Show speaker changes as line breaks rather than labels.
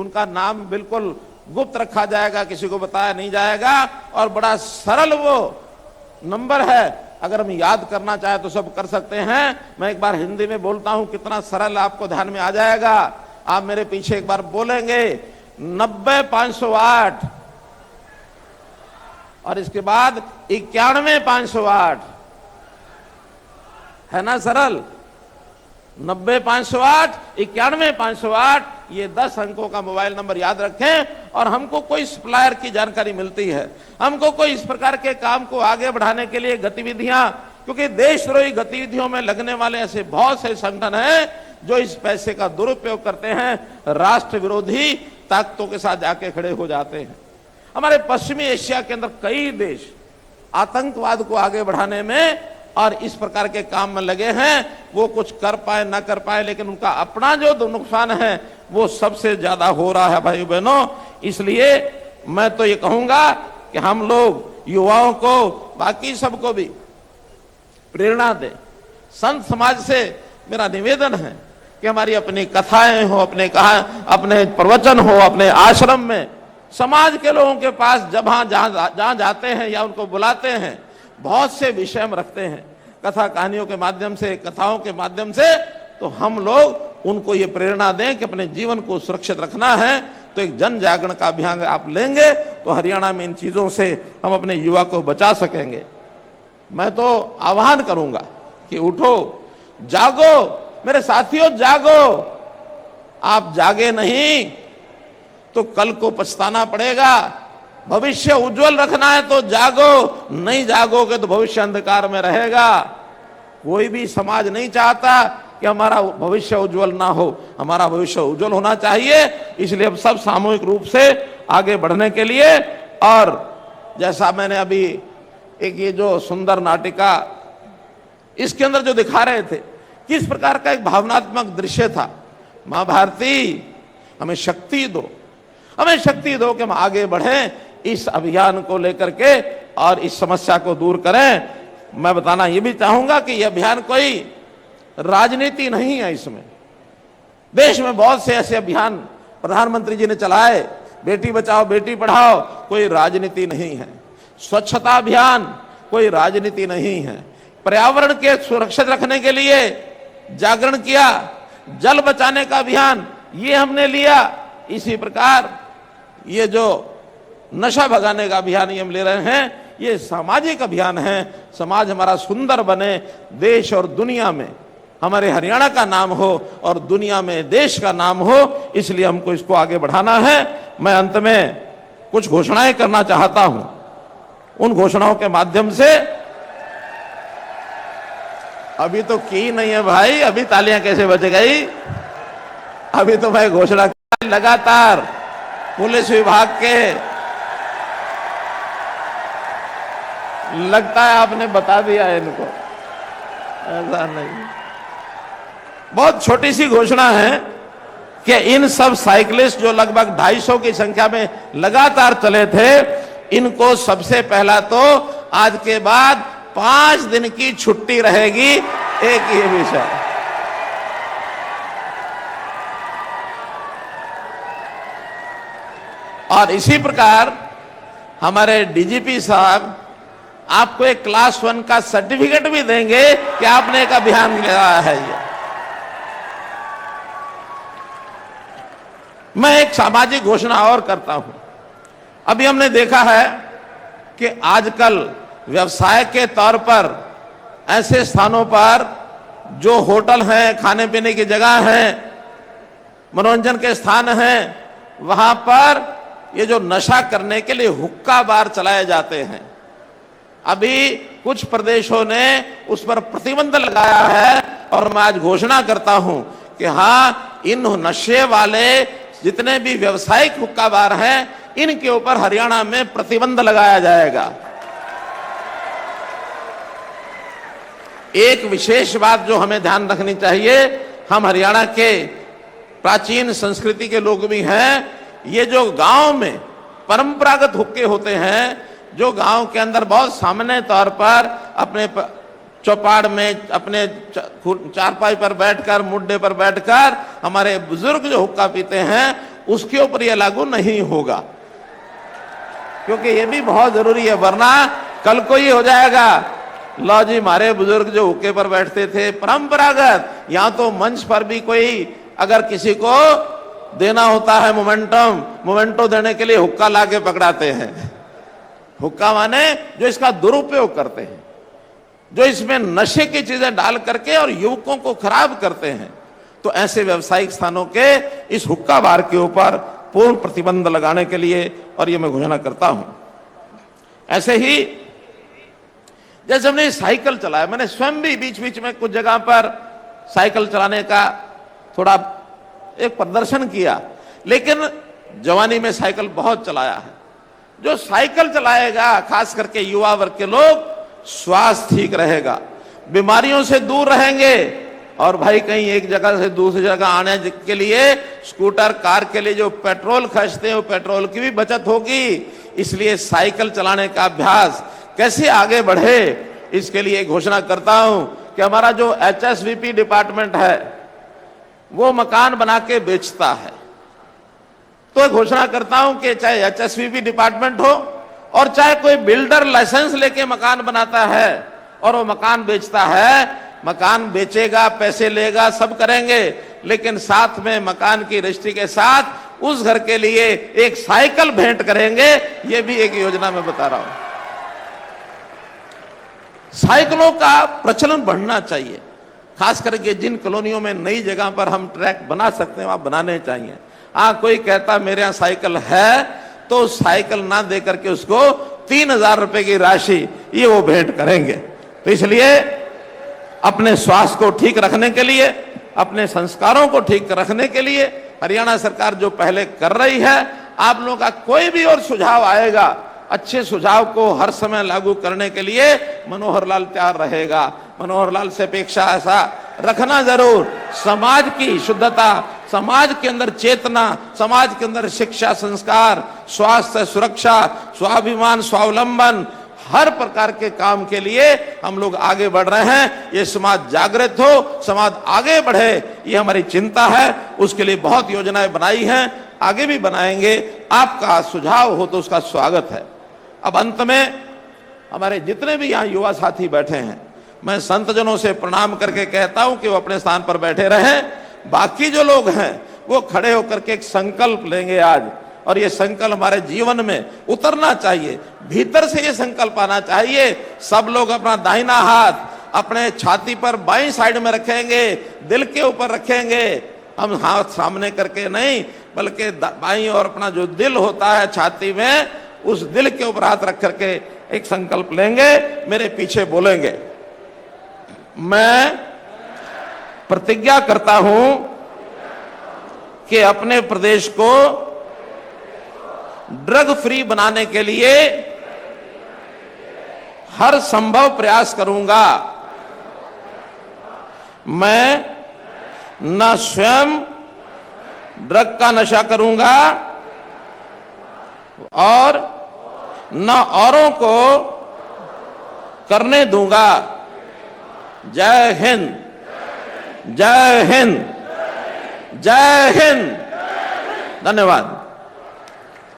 उनका नाम बिल्कुल गुप्त रखा जाएगा, किसी को बताया नहीं जाएगा। और बड़ा सरल वो नंबर है, अगर हम याद करना चाहे तो सब कर सकते हैं। मैं एक बार हिंदी में बोलता हूं, कितना सरल आपको ध्यान में आ जाएगा। आप मेरे पीछे एक बार बोलेंगे 90,508 और इसके बाद 91,508, है ना सरल। 90,508, 91,508, ये 10 अंकों का मोबाइल नंबर याद रखें। और हमको कोई सप्लायर की जानकारी मिलती है, हमको कोई इस प्रकार के काम को आगे बढ़ाने के लिए गतिविधियां, क्योंकि देशद्रोही गतिविधियों में लगने वाले ऐसे बहुत से संगठन हैं जो इस पैसे का दुरुपयोग करते हैं, राष्ट्र विरोधी ताकतों के साथ जाके खड़े हो जाते हैं। हमारे पश्चिमी एशिया के अंदर कई देश आतंकवाद को आगे बढ़ाने में और इस प्रकार के काम में लगे हैं। वो कुछ कर पाए ना कर पाए, लेकिन उनका अपना जो नुकसान है वो सबसे ज्यादा हो रहा है भाई बहनों। इसलिए मैं तो ये कहूंगा कि हम लोग युवाओं को, बाकी सबको भी प्रेरणा दें। संत समाज से मेरा निवेदन है कि हमारी अपनी कथाएं हो, अपने प्रवचन हो, अपने आश्रम में समाज के लोगों के पास जहां जाते हैं या उनको बुलाते हैं, बहुत से विषय हम रखते हैं कथा कहानियों के माध्यम से, कथाओं के माध्यम से। तो हम लोग उनको ये प्रेरणा दें कि अपने जीवन को सुरक्षित रखना है। तो एक जन जागरण का अभियान आप लेंगे तो हरियाणा में इन चीजों से हम अपने युवा को बचा सकेंगे। मैं तो आह्वान करूंगा कि उठो, जागो मेरे साथियों, जागो। आप जागे नहीं तो कल को पछताना पड़ेगा। भविष्य उज्जवल रखना है तो जागो, नहीं जागोगे तो भविष्य अंधकार में रहेगा। कोई भी समाज नहीं चाहता कि हमारा भविष्य उज्जवल ना हो, हमारा भविष्य उज्जवल होना चाहिए। इसलिए अब सब सामूहिक रूप से आगे बढ़ने के लिए, और जैसा मैंने अभी एक ये जो सुंदर नाटिका इसके अंदर जो दिखा रहे थे, किस प्रकार का एक भावनात्मक दृश्य था। मां भारती हमें शक्ति दो, हमें शक्ति दो कि हम आगे बढ़ें इस अभियान को लेकर के और इस समस्या को दूर करें। मैं बताना ये भी चाहूंगा कि यह अभियान कोई राजनीति नहीं है। इसमें देश में बहुत से ऐसे अभियान प्रधानमंत्री जी ने चलाए, बेटी बचाओ बेटी पढ़ाओ, कोई राजनीति नहीं है। स्वच्छता अभियान कोई राजनीति नहीं है। पर्यावरण के सुरक्षित रखने के लिए जागरण किया, जल बचाने का अभियान ये हमने लिया। इसी प्रकार ये जो नशा भगाने का अभियान ये हम ले रहे हैं, ये सामाजिक अभियान है। समाज हमारा सुंदर बने, देश और दुनिया में हमारे हरियाणा का नाम हो और दुनिया में देश का नाम हो, इसलिए हमको इसको आगे बढ़ाना है। मैं अंत में कुछ घोषणाएं करना चाहता हूं। उन घोषणाओं के माध्यम से, अभी तो की नहीं है भाई, अभी तालियां कैसे बज गई। अभी तो मैं घोषणा लगातार पुलिस विभाग के, लगता है आपने बता दिया है इनको, ऐसा नहीं। बहुत छोटी सी घोषणा है कि इन सब साइकिलिस्ट जो लगभग 250 की संख्या में लगातार चले थे, इनको सबसे पहला तो आज के बाद 5 दिन की छुट्टी रहेगी। एक ये विषय, और इसी प्रकार हमारे डीजीपी साहब आपको एक क्लास 1 का सर्टिफिकेट भी देंगे कि आपने एक अभियान चलाया है। ये मैं एक सामाजिक घोषणा और करता हूं। अभी हमने देखा है कि आजकल व्यवसाय के तौर पर ऐसे स्थानों पर जो होटल हैं, खाने पीने की जगह हैं, मनोरंजन के स्थान हैं, वहां पर ये जो नशा करने के लिए हुक्का बार चलाए जाते हैं। अभी कुछ प्रदेशों ने उस पर प्रतिबंध लगाया है, और मैं आज घोषणा करता हूं कि हां, इन नशे वाले जितने भी व्यावसायिक हुक्का बार हैं, इनके ऊपर हरियाणा में प्रतिबंध लगाया जाएगा। एक विशेष बात जो हमें ध्यान रखनी चाहिए, हम हरियाणा के प्राचीन संस्कृति के लोग भी हैं। ये जो गांव में परंपरागत हुक्के होते हैं, जो गांव के अंदर बहुत सामान्य तौर पर अपने चौपाड़ में, अपने चारपाई पर बैठकर, मुड्डे पर बैठकर हमारे बुजुर्ग जो हुक्का पीते हैं, उसके ऊपर यह लागू नहीं होगा, क्योंकि ये भी बहुत जरूरी है, वरना कल को ये हो जाएगा, लो जी हमारे बुजुर्ग जो हुक्के पर बैठते थे परंपरागत, यहां तो मंच पर भी कोई अगर किसी को देना होता है मोमेंटो देने के लिए हुक्का लाके पकड़ाते हैं। हुक्का माने जो इसका दुरुपयोग करते हैं, जो इसमें नशे की चीजें डाल करके और युवकों को खराब करते हैं। तो ऐसे व्यावसायिक स्थानों के इस हुक्का बार के ऊपर पूर्ण प्रतिबंध लगाने के लिए और ये मैं घोषणा करता हूं। ऐसे ही जैसे हमने साइकिल चलाया, मैंने स्वयं भी बीच बीच में कुछ जगह पर साइकिल चलाने का थोड़ा एक प्रदर्शन किया, लेकिन जवानी में साइकिल बहुत चलाया है। जो साइकिल चलाएगा, खास करके युवा वर्ग के लोग, स्वास्थ्य ठीक रहेगा, बीमारियों से दूर रहेंगे। और भाई कहीं एक जगह से दूसरी जगह आने के लिए स्कूटर कार के लिए जो पेट्रोल खर्चते हैं, वो पेट्रोल की भी बचत होगी। इसलिए साइकिल चलाने का अभ्यास कैसे आगे बढ़े, इसके लिए घोषणा करता हूं कि हमारा जो HSVP डिपार्टमेंट है वो मकान बना के बेचता है। तो घोषणा करता हूं कि चाहे HSVP डिपार्टमेंट हो और चाहे कोई बिल्डर लाइसेंस लेके मकान बनाता है और वो मकान बेचता है, मकान बेचेगा, पैसे लेगा, सब करेंगे, लेकिन साथ में मकान की रजिस्ट्री के साथ उस घर के लिए एक साइकिल भेंट करेंगे। ये भी एक योजना मैं बता रहा हूं। साइकिलों का प्रचलन बढ़ना चाहिए, खास करके जिन कॉलोनियों में नई जगह पर हम ट्रैक बना सकते हैं वहां बनाने चाहिए। कोई कहता मेरे यहां साइकिल है, तो साइकिल ना दे करके उसको 3000 रुपए की राशि ये वो भेंट करेंगे। तो इसलिए अपने स्वास्थ्य को ठीक रखने के लिए, अपने संस्कारों को ठीक रखने के लिए हरियाणा सरकार जो पहले कर रही है, आप लोगों का कोई भी और सुझाव आएगा, अच्छे सुझाव को हर समय लागू करने के लिए मनोहर लाल तैयार रहेगा। मनोहर लाल से अपेक्षा ऐसा रखना जरूर, समाज की शुद्धता, समाज के अंदर चेतना, समाज के अंदर शिक्षा, संस्कार, स्वास्थ्य, सुरक्षा, स्वाभिमान, स्वावलंबन, हर प्रकार के काम के लिए हम लोग आगे बढ़ रहे हैं। ये समाज जागृत हो, समाज आगे बढ़े, ये हमारी चिंता है। उसके लिए बहुत योजनाएं बनाई हैं, आगे भी बनाएंगे। आपका सुझाव हो तो उसका स्वागत है। अब अंत में हमारे जितने भी यहाँ युवा साथी बैठे हैं, मैं संतजनों से प्रणाम करके कहता हूं कि वो अपने स्थान पर बैठे रहें। बाकी जो लोग हैं वो खड़े होकर के एक संकल्प लेंगे आज, और ये संकल्प हमारे जीवन में उतरना चाहिए, भीतर से ये संकल्प आना चाहिए। सब लोग अपना दाहिना हाथ अपने छाती पर बाईं साइड में रखेंगे, दिल के ऊपर रखेंगे। हम हाथ सामने करके नहीं, बल्कि बाईं और अपना जो दिल होता है छाती में, उस दिल के ऊपर हाथ रख करके एक संकल्प लेंगे, मेरे पीछे बोलेंगे। मैं प्रतिज्ञा करता हूं कि अपने प्रदेश को ड्रग फ्री बनाने के लिए हर संभव प्रयास करूंगा। मैं न स्वयं ड्रग का नशा करूंगा और न औरों को करने दूंगा। जय हिंद, जय हिंद, जय हिंद। धन्यवाद।